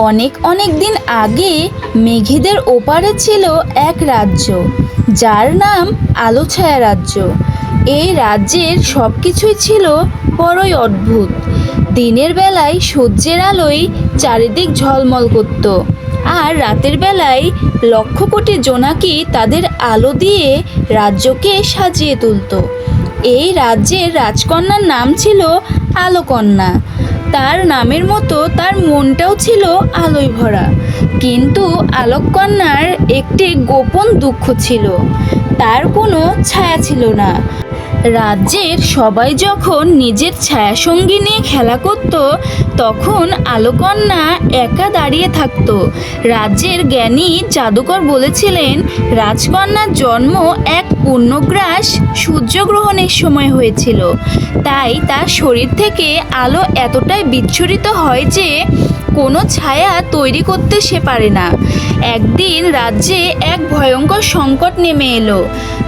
অনেক অনেক দিন আগে মেঘেদের ওপারে ছিল এক রাজ্য, যার নাম আলো ছায়া রাজ্য। এই রাজ্যের সব কিছুই ছিল বড়ই অদ্ভুত। দিনের বেলায় সূর্যের আলোয় চারিদিক ঝলমল করত, আর রাতের বেলায় লক্ষ কোটি জোনাকি তাদের আলো দিয়ে রাজ্যকে সাজিয়ে তুলত। এই রাজ্যের রাজকন্যার নাম ছিল আলোকন্যা। তার নামের মতো তার মনটাও ছিল আলোয় ভরা। কিন্তু আলোককন্যার একটি গোপন দুঃখ ছিল, তার কোনো ছায়া ছিল না। রাজ্যের সবাই যখন নিজের ছায়াসঙ্গী নিয়ে খেলা করত, তখন আলোকন্যা একা দাঁড়িয়ে থাকত। রাজ্যের জ্ঞানী জাদুকর বলেছিলেন, রাজকন্যার জন্ম এক পূর্ণগ্রাস সূর্যগ্রহণের সময় হয়েছিল। তাই তার শরীর থেকে আলো এতটাই বিচ্ছুরিত হয় যে কোনো ছায়া তৈরি করতে সে পারে না। একদিন রাজ্যে এক ভয়ঙ্কর সংকট নেমে এলো।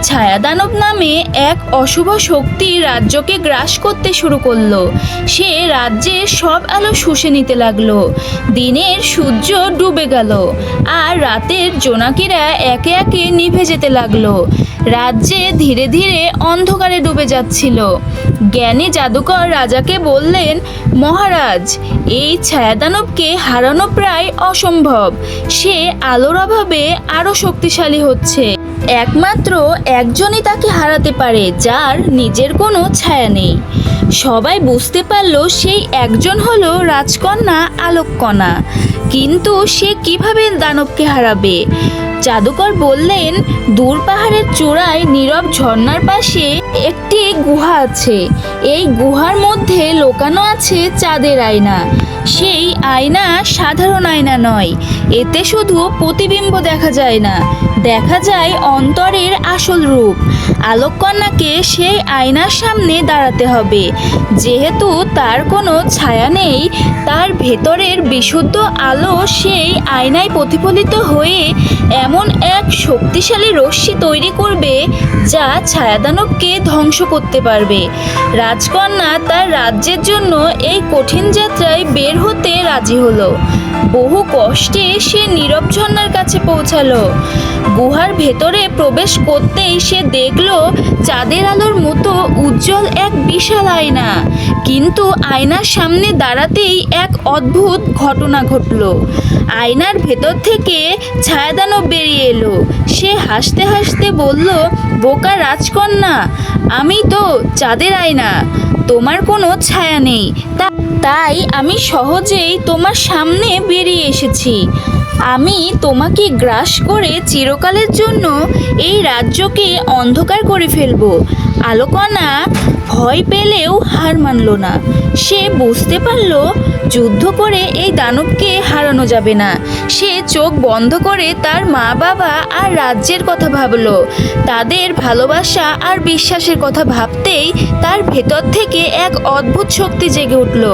ছায়াদানব নামে এক অশুভ শক্তি রাজ্যকে গ্রাস করতে শুরু করলো। সে রাজ্যের সব আলো শুষে নিতে লাগলো। দিনের সূর্য ডুবে গেল, আর রাতের জোনাকিরা একে একে নিভে যেতে লাগলো। রাজ্যে ধীরে ধীরে অন্ধকারে ডুবে যাচ্ছিল। জ্ঞানী জাদুকর রাজাকে বললেন, মহারাজ, এই ছায়াদানবকে হারানো প্রায় অসম্ভব। সে আলোর অভাবে আরও শক্তিশালী হচ্ছে। একমাত্র একজনই তাকে হারাতে পারে, যার নিজের কোনো ছায়া নেই। সবাই বুঝতে পারল সেই একজন হলো রাজকন্যা আলোককন্যা। কিন্তু সে কিভাবে দানবকে হারাবে? জাদুকর বললেন, দূর পাহাড়ের চূড়ায় নীরব ঝর্ণার পাশে একটি গুহা আছে। এই গুহার মধ্যে লুকানো আছে চাঁদের আয়না। সেই আয়না সাধারণ আয়না নয়, এতে শুধু প্রতিবিম্ব দেখা যায় না, দেখা যায় অন্তরের আসল রূপ। আলোককন্যাকে সেই আয়নার সামনে দাঁড়াতে হবে। যেহেতু তার কোনো ছায়া নেই, তার ভেতরের বিশুদ্ধ আলো সেই আয়নায় প্রতিফলিত হয়ে এমন এক শক্তিশালী রশ্মি তৈরি করবে, যা ছায়াদানবকে ধ্বংস করতে পারবে। রাজকন্যা তার রাজ্যের জন্য এই কঠিন যাত্রায় বের হতে রাজি হলো। বহু কষ্টে সে নীরব ঝর্ণার কাছে পৌঁছালো। গুহার ভেতরে প্রবেশ করতেই সে দেখল চাঁদের আলোর মতো উজ্জ্বল এক বিশাল আয়না। কিন্তু আয়নার সামনে দাঁড়াতেই এক অদ্ভুত ঘটনা ঘটল। আয়নার ভেতর থেকে ছায়াদানব বেরিয়ে এলো। সে হাসতে হাসতে বলল, বোকা রাজকন্যা, আমি তো চাঁদের আয়না, তোমার কোনো ছায়া নেই, তাই আমি সহজেই তোমার সামনে বেরিয়ে এসেছি। আমি তোমাকে গ্রাস করে চিরকালের জন্য এই রাজ্যকে অন্ধকার করে ফেলব। আলোককন্যা ভয় পেলেও হার মানল না। সে বুঝতে পারল যুদ্ধ করে এই দানবকে হারানো যাবে না। সে চোখ বন্ধ করে তার মা বাবা আর রাজ্যের কথা ভাবল। তাদের ভালোবাসা আর বিশ্বাসের কথা ভাবতেই তার ভেতর থেকে এক অদ্ভুত শক্তি জেগে উঠল।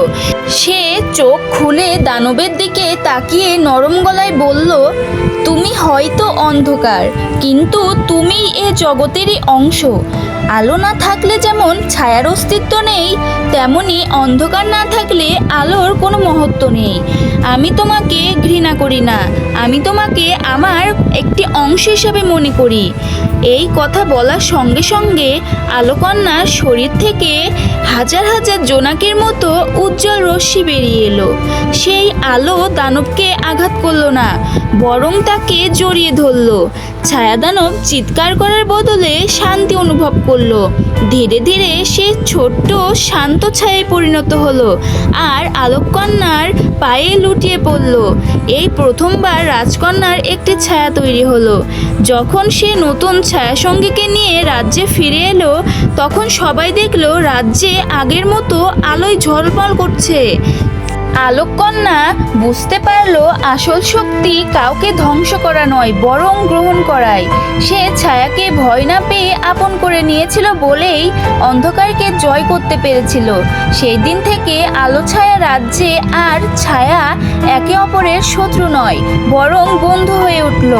সে চোখ খুলে দানবের দিকে তাকিয়ে নরম গলায় বলল, তুমি হয়তো অন্ধকার, কিন্তু তুমি এ জগতেরই অংশ। আলো না থাকলে যেমন ছায়ার অস্তিত্ব নেই, তেমনি অন্ধকার না থাকলে আলোর কোনো মহত্ব নেই। আমি তোমাকে ঘৃণা করি না, আমি তোমাকে আমার একটি অংশ হিসেবে মনে করি। এই কথা বলার সঙ্গে সঙ্গে আলোককন্যার শরীর থেকে হাজার হাজার জোনাকির মতো উজ্জ্বল রশ্মি বেরিয়ে এলো। সেই আলো দানবকে আঘাত করলো না, বরং তাকে জড়িয়ে ধরলো। ছায়াদানব চিৎকার করার বদলে শান্তি অনুভব করলো। ধীরে ধীরে সে ছোট্ট শান্ত ছায়ায় পরিণত হলো, আর আলোককন্যার পায়ে লুটিয়ে পড়ল। এই প্রথমবার রাজকন্যার একটি ছায়া তৈরি হলো। যখন সে নতুন ছায়াসঙ্গীকে নিয়ে রাজ্যে ফিরে এলো, তখন সবাই দেখলো রাজ্যে আগের মতো আলোয় ঝলমল করছে। আলোককন্যা বুঝতে পারল আসল শক্তি কাউকে ধ্বংস করা নয়, বরং গ্রহণ করায়। সে ছায়াকে ভয় না পেয়ে আপন করে নিয়েছিল বলেই অন্ধকারকে জয় করতে পেরেছিল। সেই দিন থেকে আলো ছায়া রাজ্যে আর ছায়া একে অপরের শত্রু নয়, বরং বন্ধু হয়ে উঠল।